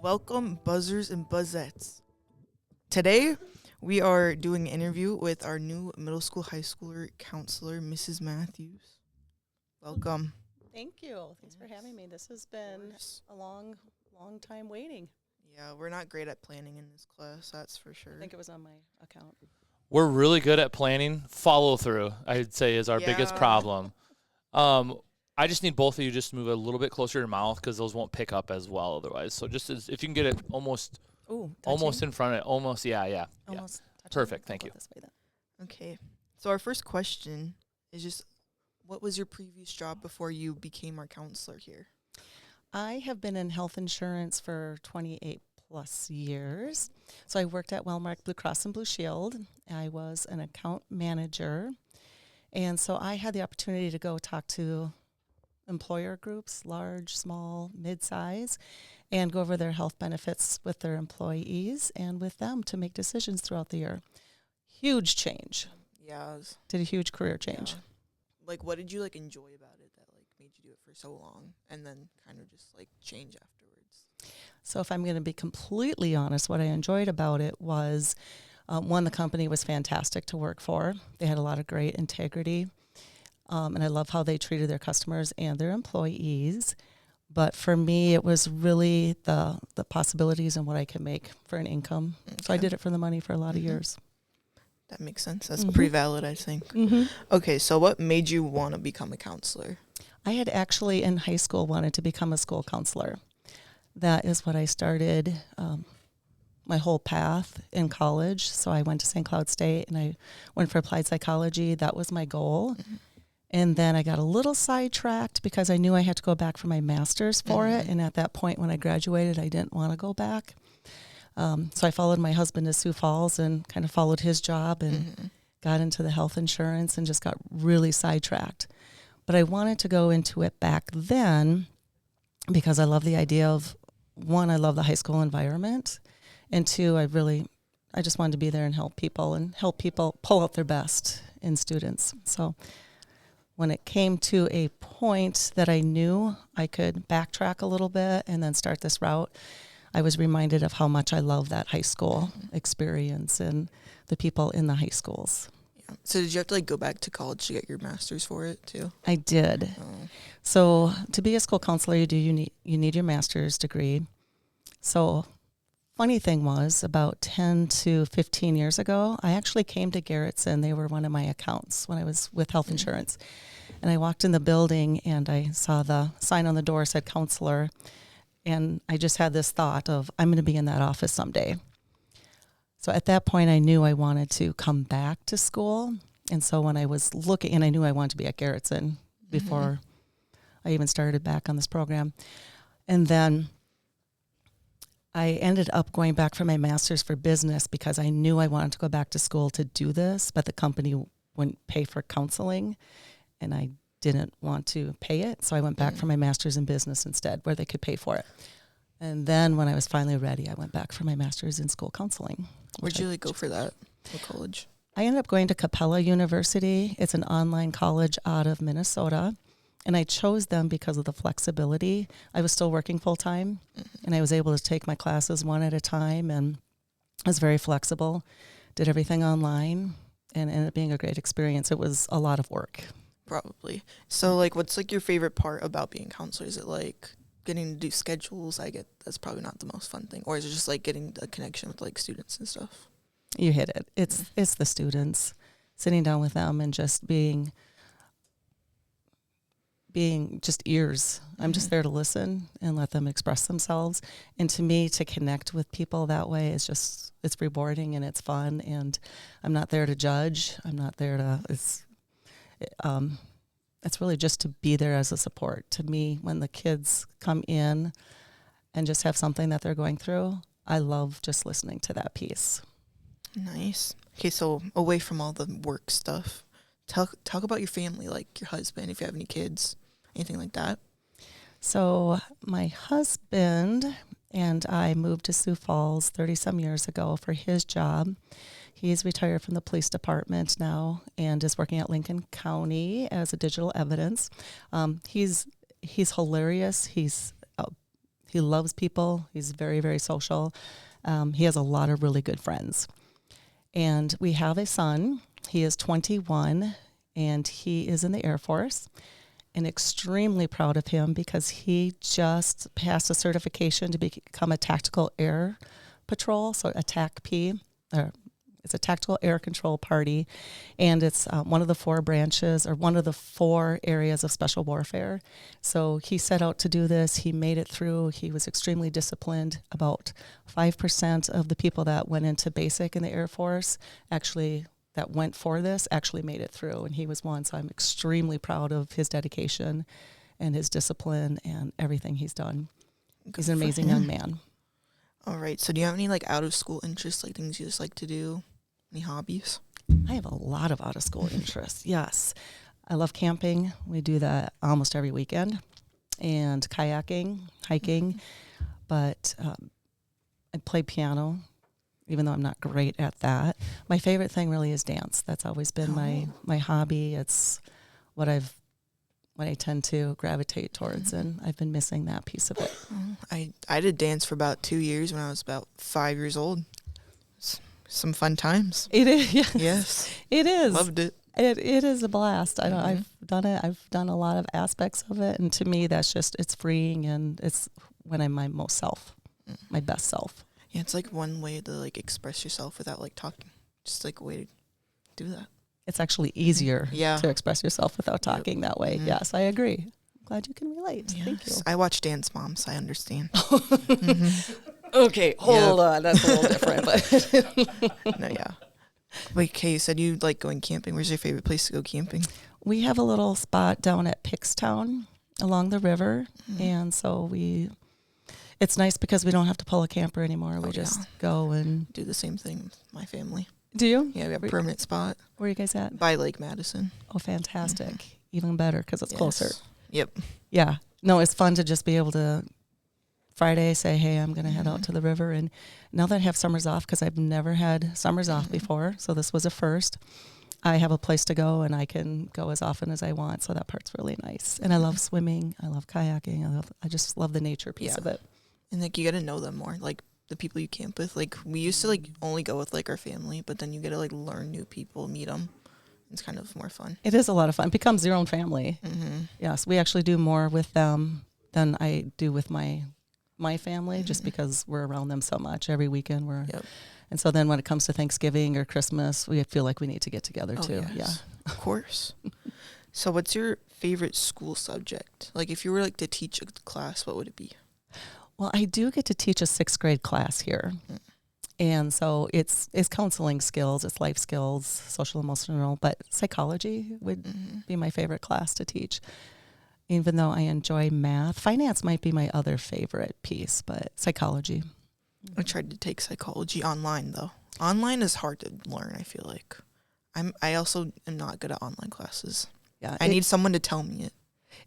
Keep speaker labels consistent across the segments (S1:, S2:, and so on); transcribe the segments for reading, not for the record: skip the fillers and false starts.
S1: Welcome, buzzers and buzzettes. Today, we are doing an interview with our new middle school, high schooler counselor, Mrs. Matthews. Welcome.
S2: Thank you. Thanks for having me. This has been a long time waiting.
S1: Yeah, we're not great at planning in this class, that's for
S2: I
S1: sure.
S2: think it was on my account.
S3: We're really good at planning. Follow through, I'd say, is our biggest
S1: Yeah.
S3: problem. I just need both of you just to move a little bit closer to your mouth because those won't pick up as well otherwise. So just if you can get it almost in front of it, almost, yeah.
S2: Almost touching.
S3: Perfect, thank you.
S2: This way then.
S1: Okay, so our first question is just, what was your previous job before you became our counselor here?
S2: I have been in health insurance for 28 plus years. So I worked at Wellmark Blue Cross and Blue Shield. I was an account manager. And so I had the opportunity to go talk to employer groups, large, small, mid-size, and go over their health benefits with their employees and with them to make decisions throughout the year. Huge change.
S1: Yeah.
S2: Did a huge career change.
S1: Yeah. Like, what did you, enjoy about it that, made you do it for so long and then kind of just, change afterwards?
S2: So if I'm going to be completely honest, what I enjoyed about it was, one, the company was fantastic to work for. They had a lot of great integrity. And I love how they treated their customers and their employees. But for me, it was really the possibilities and what I could make for an income. Okay. So I did it for the money for a lot of years.
S1: That makes sense. That's pretty valid, I think. Okay, so what made you want to become a counselor?
S2: I had actually in high school wanted to become a school counselor. That is what I started my whole path in college. So I went to St. Cloud State and I went for applied psychology. That was my goal. And then I got a little sidetracked because I knew I had to go back for my master's for it. And at that point when I graduated, I didn't want to go back. So I followed my husband to Sioux Falls and kind of followed his job and got into the health insurance and just got really sidetracked. But I wanted to go into it back then because I love the idea of, one, I love the high school environment. And two, I just wanted to be there and help people pull out their best in students. So when it came to a point that I knew I could backtrack a little bit and then start this route, I was reminded of how much I love that high school experience and the people in the high schools.
S1: Yeah. So did you have to go back to college to get your master's for it too?
S2: I did. Oh. So to be a school counselor, you need your master's degree. So funny thing was, about 10 to 15 years ago, I actually came to Garrettson. They were one of my accounts when I was with health insurance. And I walked in the building and I saw the sign on the door said counselor. And I just had this thought of, I'm going to be in that office someday. So at that point, I knew I wanted to come back to school. And so when I was looking, and I knew I wanted to be at Garrettson before I even started back on this program. And then I ended up going back for my master's for business because I knew I wanted to go back to school to do this, but the company wouldn't pay for counseling, and I didn't want to pay it. So I went back for my master's in business instead, where they could pay for it. And then when I was finally ready, I went back for my master's in school counseling.
S1: Where'd you go for that? What college?
S2: I ended up going to Capella University. It's an online college out of Minnesota. And I chose them because of the flexibility. I was still working full time, and I was able to take my classes one at a time, and I was very flexible, did everything online, and ended up being a great experience. It was a lot of work.
S1: Probably. So, what's, your favorite part about being a counselor? Is it, getting to do schedules? I get that's probably not the most fun thing. Or is it just, getting a connection with, students and stuff?
S2: You hit it. It's the students, sitting down with them and just being just ears. I'm just there to listen and let them express themselves. And to me, to connect with people that way is just, it's rewarding and it's fun. And I'm not there to judge. I'm not there to, it's really just to be there as a support. To me, when the kids come in and just have something that they're going through, I love just listening to that piece.
S1: Nice. Okay, so away from all the work stuff, talk about your family, your husband, if you have any kids. Anything like that?
S2: So my husband and I moved to Sioux Falls 30-some years ago for his job. He's retired from the police department now and is working at Lincoln County as a digital evidence. He's hilarious. He's He loves people. He's very, very social. He has a lot of really good friends. And we have a son. He is 21, and he is in the Air Force. And extremely proud of him because he just passed a certification to become a tactical air patrol, so a TACP, or it's a tactical air control party, and it's one of the 4 branches, or one of the 4 areas of special warfare. So he set out to do this. He made it through. He was extremely disciplined. About 5% of the people that went into basic in the Air Force that went for this actually made it through, and he was one. So I'm extremely proud of his dedication and his discipline and everything he's done. He's an amazing young man.
S1: All right. So do you have any like out of school interests, like things you just like to do? Any hobbies?
S2: I have a lot of out of school interests. Yes. I love camping. We do that almost every weekend, and kayaking, hiking. But I play piano, even though I'm not great at that. My favorite thing really is dance. That's always been my hobby. It's what I tend to gravitate towards, and I've been missing that piece of it.
S1: I did dance for about 2 years when I was about 5 years old. Some fun times.
S2: It is,
S1: yes.
S2: It is.
S1: Loved it.
S2: It is a blast. I've done it. I've done a lot of aspects of it, and to me, that's just, it's freeing, and it's when I'm my most self, my best self.
S1: Yeah, it's like one way to like express yourself without like talking. Just like a way to do that.
S2: It's actually easier to express yourself without talking that way.
S1: Mm-hmm.
S2: Yes, I agree. I'm glad you can relate.
S1: Yes.
S2: Thank you.
S1: I watch Dance Moms. I understand.
S2: Okay, hold on. That's a little different. But
S1: No, yeah. Wait, Kay, you said you like going camping. Where's your favorite place to go camping?
S2: we have a little spot down at Pickstown along the river, and so it's nice because we don't have to pull a camper anymore. We just go and
S1: do the same thing with my family.
S2: Do you?
S1: Yeah, we have a permanent spot.
S2: Where are you guys at?
S1: By Lake Madison.
S2: Oh, fantastic. Even better because it's closer.
S1: Yep.
S2: Yeah. No, it's fun to just be able to Friday say, hey, I'm going to head out to the river. And now that I have summers off, because I've never had summers off before, so this was a first, I have a place to go and I can go as often as I want. So that part's really nice. And I love swimming. I love kayaking. I just love the nature piece of it.
S1: And like you get to know them more, like the people you camp with. Like we used to like only go with like our family, but then you get to like learn new people, meet them. It's kind of more fun.
S2: It is a lot of fun. It becomes your own family. Yes, we actually do more with them than I do with my family, just because we're around them so much every weekend. And so then when it comes to Thanksgiving or Christmas, we feel like we need to get together too.
S1: Yes.
S2: Yeah,
S1: of course. So what's your favorite school subject? Like if you were like to teach a class, what would it be?
S2: Well, I do get to teach a 6th grade class here. And so it's counseling skills, it's life skills, social emotional, but psychology would be my favorite class to teach. Even though I enjoy math, finance might be my other favorite piece, but psychology.
S1: I tried to take psychology online though. Online is hard to learn, I feel like. I also am not good at online classes.
S2: Yeah,
S1: I need someone to tell me it.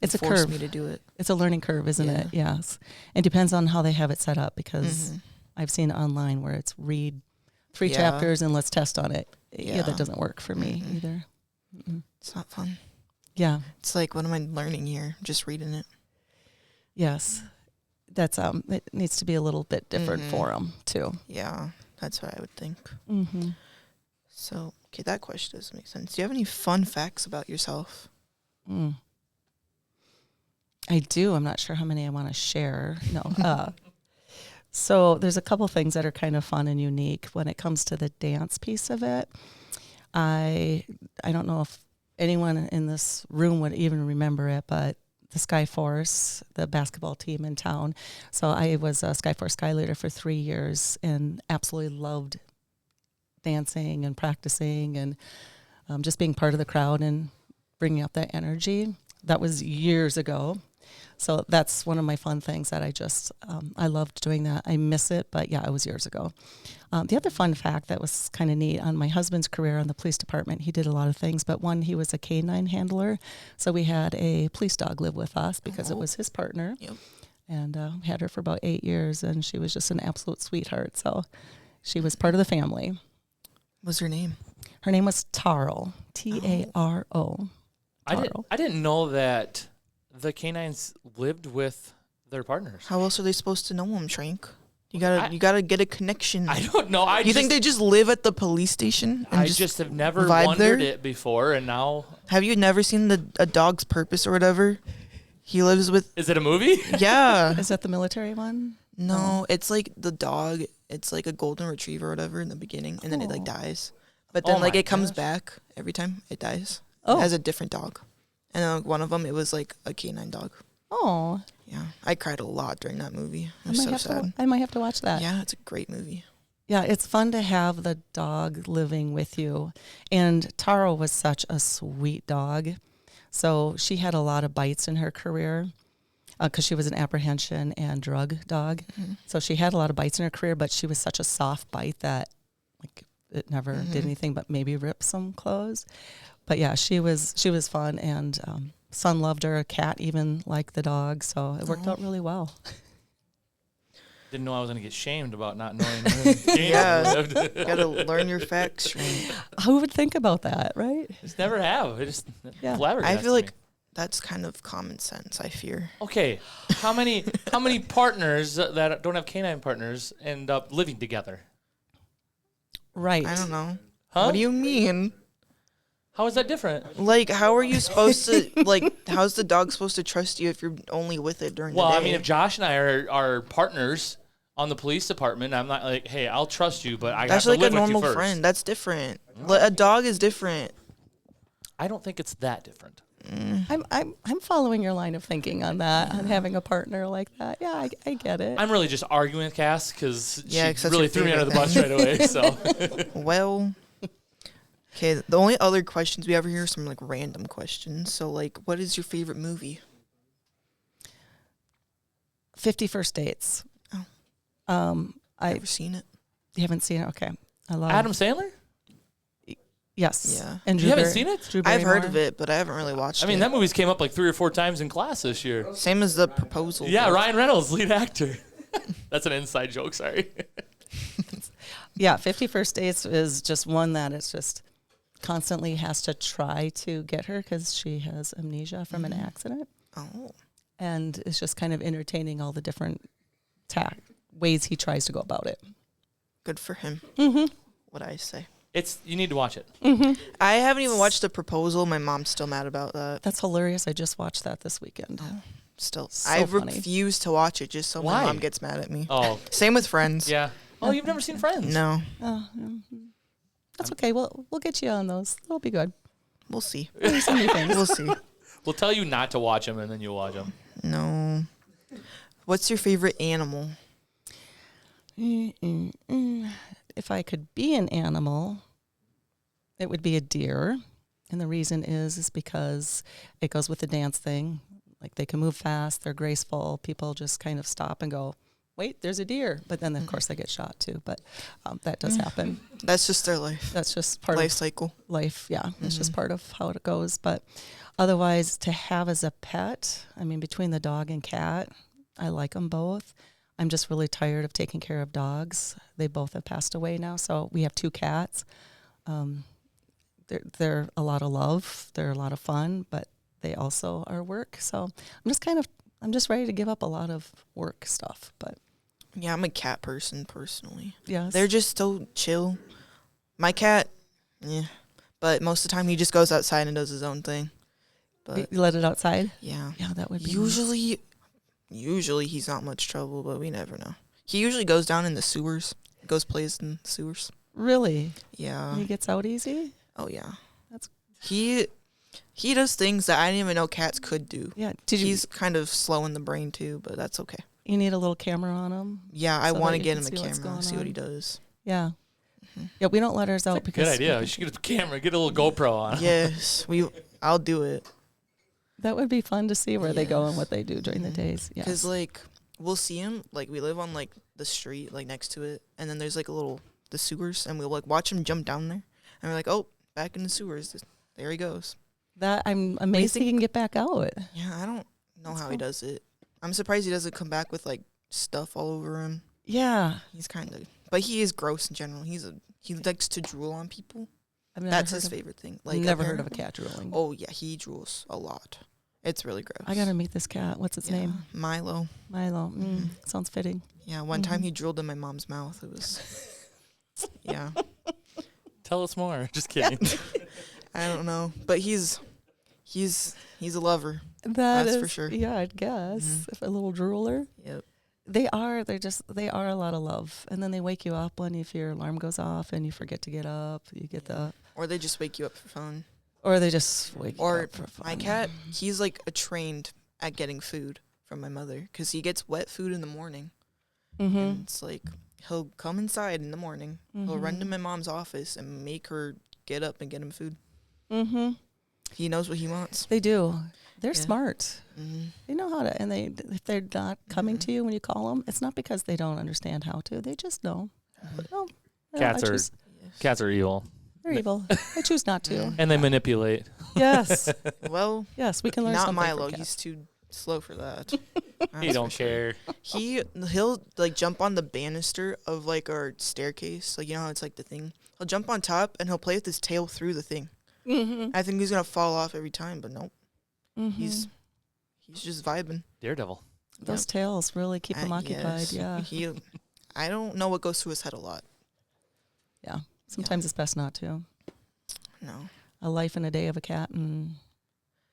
S2: It's a
S1: force
S2: curve.
S1: Me to do it.
S2: It's a learning curve, isn't it? Yes. It depends on how they have it set up, because I've seen online where it's read 3 chapters and let's test on it. Yeah, that doesn't work for me either.
S1: It's not fun.
S2: Yeah.
S1: It's like, what am I learning here? Just reading it.
S2: Yes. That's it needs to be a little bit different for them too.
S1: Yeah, that's what I would think. So, okay, that question doesn't make sense. Do you have any fun facts about yourself?
S2: I do. I'm not sure how many I want to share. No. So there's a couple things that are kind of fun and unique when it comes to the dance piece of it. I don't know if anyone in this room would even remember it, but the Skyforce, the basketball team in town. So I was a Skyforce Sky Leader for 3 years and absolutely loved dancing and practicing and just being part of the crowd and bringing up that energy. That was years ago. So that's one of my fun things that I loved doing that. I miss it, but yeah, it was years ago. The other fun fact that was kind of neat on my husband's career in the police department, he did a lot of things, but one, he was a canine handler. So we had a police dog live with us because it was his partner. Yep. And had her for about 8 years, and she was just an absolute sweetheart. So she was part of the family.
S1: What's her name?
S2: Her name was Taro, Taro.
S3: I didn't know that the canines lived with They're partners.
S1: How else are they supposed to know him, Trank? You gotta get a connection.
S3: I don't know.
S1: You think they just live at the police station? And
S3: I just have never
S1: vibe
S3: wondered
S1: there?
S3: it before, and now.
S1: Have you never seen A Dog's Purpose or whatever? He lives with.
S3: Is it a movie?
S1: Yeah.
S2: Is that the military one?
S1: No, it's like the dog. It's like a golden retriever or whatever in the beginning, and then it like dies. But then like it comes back every time it dies.
S2: Oh.
S1: It has a different dog. And then like, one of them, it was like a canine dog.
S2: Oh.
S1: Yeah. I cried a lot during that movie. It was so sad.
S2: I might have to watch that.
S1: Yeah, it's a great movie.
S2: Yeah, it's fun to have the dog living with you. And Taro was such a sweet dog. So she had a lot of bites in her career because she was an apprehension and drug dog. Mm-hmm. So she had a lot of bites in her career, but she was such a soft bite that like it never did anything but maybe rip some clothes. But yeah, she was fun, and son loved her. A cat even liked the dog, so it worked out really well.
S3: Didn't know I was going to get shamed about not knowing where
S1: Yeah, you gotta learn your facts. Right?
S2: Who would think about that, right?
S3: Just never have. It just
S1: I feel like that's kind of common sense. I fear.
S3: Okay, how many partners that don't have canine partners end up living together?
S2: Right.
S1: I don't know.
S3: Huh?
S1: What do you mean?
S3: How is that different?
S1: Like, how are you supposed to, like, how's the dog supposed to trust you if you're only with it during the day?
S3: Well, I mean, if Josh and I are partners on the police department, I'm not like, hey, I'll trust you, but I have to live with you first. That's like a normal friend.
S1: That's different. A dog is different.
S3: I don't think it's that different.
S2: I'm following your line of thinking on that, on having a partner like that. Yeah, I get it.
S3: I'm really just arguing with Cass because she
S1: that's
S3: really threw me under the bus right away. So,
S1: well, okay. The only other questions we have here are some like random questions. So, like, what is your favorite movie?
S2: 50 First Dates.
S1: Oh,
S2: I've
S1: never seen it.
S2: You haven't seen it? Okay, I love
S3: Adam Sandler.
S2: Yes.
S1: Yeah.
S2: And
S3: you haven't seen it?
S1: I've heard of it, but I haven't really watched it.
S3: I mean, that movie's came up like 3 or 4 times in class this year.
S1: Same as The Proposal.
S3: Yeah, Ryan Reynolds, lead actor. That's an inside joke, sorry.
S2: Yeah, 50 First Dates is just one that it's just constantly has to try to get her because she has amnesia from an accident.
S1: Oh.
S2: And it's just kind of entertaining all the different ways he tries to go about it.
S1: Good for him. What I say.
S3: You need to watch it.
S1: I haven't even watched The Proposal. My mom's still mad about that.
S2: That's hilarious. I just watched that this weekend.
S1: Oh, still.
S2: So
S1: I
S2: funny.
S1: refuse to watch it just so
S3: Why?
S1: my mom gets mad at me.
S3: Oh.
S1: Same with Friends.
S3: Yeah. Oh, you've never seen Friends?
S1: No.
S2: Oh, that's okay. We'll get you on those. It'll be good.
S1: We'll see.
S2: We'll
S1: see.
S3: We'll tell you not to watch them, and then you'll watch them.
S1: No. What's your favorite animal?
S2: If I could be an animal, it would be a deer. And the reason is because it goes with the dance thing. Like they can move fast, they're graceful. People just kind of stop and go, wait, there's a deer. But then, of course, they get shot too. But that does happen.
S1: That's just their life.
S2: That's just part
S1: life
S2: of
S1: cycle.
S2: Life, yeah. It's just part of how it goes. But otherwise, to have as a pet, I mean, between the dog and cat, I like them both. I'm just really tired of taking care of dogs. They both have passed away now. So we have 2 cats. They're a lot of love. They're a lot of fun, but they also are work. So I'm just ready to give up a lot of work stuff. But
S1: yeah, I'm a cat person personally.
S2: Yes.
S1: They're just so chill. My cat, but most of the time he just goes outside and does his own thing. But
S2: you let it outside?
S1: Yeah.
S2: Yeah, that would be
S1: Usually he's not much trouble, but we never know. He usually goes down in the sewers. Plays in the sewers.
S2: Really?
S1: Yeah.
S2: He gets out easy?
S1: Oh yeah. He does things that I didn't even know cats could do.
S2: Yeah.
S1: He's kind of slow in the brain too, but that's okay.
S2: You need a little camera on him?
S1: Yeah, I want to get him a camera and see what he does.
S2: Yeah. Yeah, we don't let ours out because
S3: good idea. You should get a camera, get a little GoPro on.
S1: Yes, I'll do it.
S2: That would be fun to see where they go and what they do during the days. Yeah.
S1: Because like we'll see him, like we live on like the street like next to it, and then there's like the sewers, and we'll like watch him jump down there, and we're like, oh, back in the sewers, there he goes.
S2: That I'm amazed he can get back out.
S1: Yeah, I don't know how he does it. I'm surprised he doesn't come back with like stuff all over him.
S2: Yeah,
S1: he's but he is gross in general. He likes to drool on people. That's his favorite thing. Like
S2: never heard of a cat drooling.
S1: Oh yeah, he drools a lot. It's really gross.
S2: I gotta meet this cat. What's its name?
S1: Milo.
S2: Milo. Sounds fitting.
S1: Yeah, one time he drilled in my mom's mouth. It was, yeah.
S3: Tell us more. Just kidding.
S1: I don't know, but he's a lover.
S2: That's
S1: for sure.
S2: Yeah, I'd guess. If a little drooler.
S1: Yep.
S2: They are a lot of love. And then they wake you up if your alarm goes off and you forget to get up. You get
S1: or they just wake you up for fun.
S2: Or they just wake you up for fun.
S1: My cat, he's like trained at getting food from my mother because he gets wet food in the morning. And it's like he'll come inside in the morning. He'll run to my mom's office and make her get up and get him food. He knows what he wants.
S2: They do. They're smart. They know how to, and if they're not coming to you when you call them, it's not because they don't understand how to. They just know. No,
S3: Cats are evil.
S2: They're evil. I choose not to.
S3: And they manipulate.
S2: Yes.
S1: Well,
S2: yes, we can learn
S1: not
S2: something
S1: Milo.
S2: from
S1: He's too slow for that.
S3: He don't care.
S1: He'll like jump on the banister of like our staircase. Like, you know how it's like the thing. He'll jump on top and he'll play with his tail through the thing. I think he's gonna fall off every time, but nope. He's just vibing.
S3: Daredevil.
S2: Those tails really keep him occupied.
S1: Yes.
S2: Yeah.
S1: I don't know what goes through his head a lot.
S2: Yeah. Sometimes it's best not to.
S1: No.
S2: A life and a day of a cat, and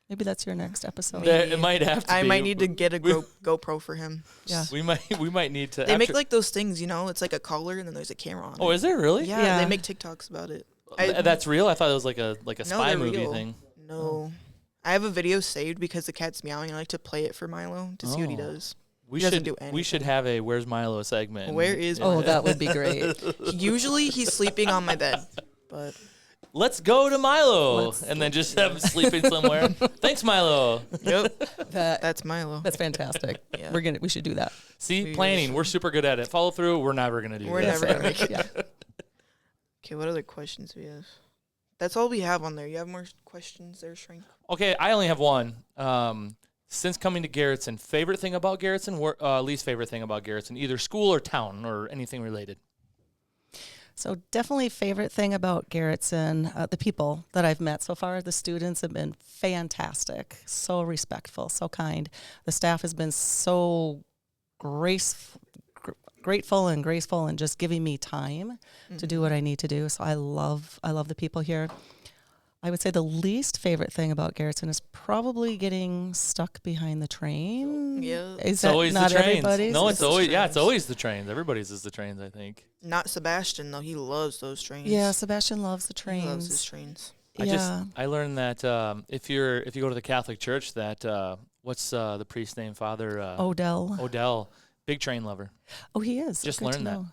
S2: maybe that's your next episode.
S3: It might have to.
S1: I
S3: be.
S1: might need to get a GoPro for him.
S2: Yeah.
S3: We might need to.
S1: They make like those things, you know. It's like a collar, and then there's a camera on it.
S3: Oh, is there really?
S1: Yeah, they make TikToks about it.
S3: That's real. I thought it was like a spy movie
S1: real.
S3: thing.
S1: No, I have a video saved because the cat's meowing. I like to play it for Milo to see what he does.
S3: We
S1: he doesn't
S3: should
S1: do anything.
S3: We should have a "Where's Milo" segment.
S1: Where is
S2: Oh, that would be great.
S1: Usually he's sleeping on my bed, but
S3: let's go to Milo and then just have him sleeping somewhere. Thanks, Milo.
S1: Yep, that's Milo.
S2: That's fantastic.
S1: Yeah.
S2: We should do that.
S3: See, planning. We're super good at it. Follow through. We're never gonna do.
S1: We're
S3: that.
S1: never gonna make it.
S2: Yeah.
S1: Okay, what other questions we have? That's all we have on there. You have more questions there, Shrink?
S3: Okay, I only have one. Since coming to Garrettson, favorite thing about Garrettson, least favorite thing about Garrettson, either school or town or anything related.
S2: So definitely favorite thing about Garrettson, the people that I've met so far, the students have been fantastic, so respectful, so kind. The staff has been so grateful and graceful and just giving me time to do what I need to do. So I love the people here. I would say the least favorite thing about Garrettson is probably getting stuck behind the train.
S1: Yeah.
S2: Is
S3: It's
S2: that
S3: always
S2: not
S3: the trains.
S2: everybody's?
S3: No, it's always
S1: trains.
S3: it's always the trains. Everybody's is the trains, I think.
S1: Not Sebastian though. He loves those trains.
S2: Yeah, Sebastian loves the trains.
S1: He loves his trains.
S3: I learned that if you go to the Catholic Church, that what's the priest's name? Father Odell, big train lover.
S2: Oh, he is.
S3: Just
S2: Good to
S3: learned that.
S2: know.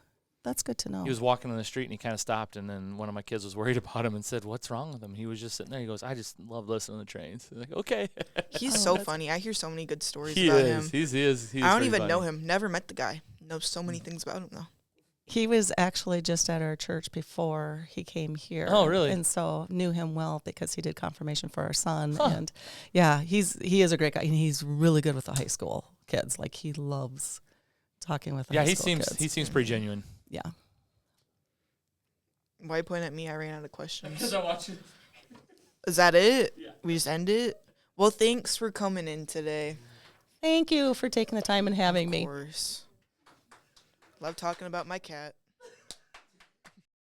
S2: That's good to know.
S3: He was walking on the street and he kind of stopped, and then one of my kids was worried about him and said, "What's wrong with him?" He was just sitting there. He goes, "I just love listening to the trains." I'm like, okay.
S1: He's so funny. I hear so many good stories
S3: He
S1: about
S3: is.
S1: him.
S3: He is.
S1: I don't even know him. Never met the guy. Know so many things about him though.
S2: He was actually just at our church before he came here.
S3: Oh, really?
S2: And so knew him well because he did confirmation for our son. Huh. And yeah, he is a great guy, and he's really good with the high school kids. Like, he loves talking with the high school kids.
S3: He seems pretty genuine.
S2: Yeah.
S1: Why point at me? I ran out of questions.
S3: Because I watch it.
S1: Is that it?
S3: Yeah.
S1: We just end it? Well, thanks for coming in today.
S2: Thank you for taking the time and having me.
S1: Of course. Love talking about my cat.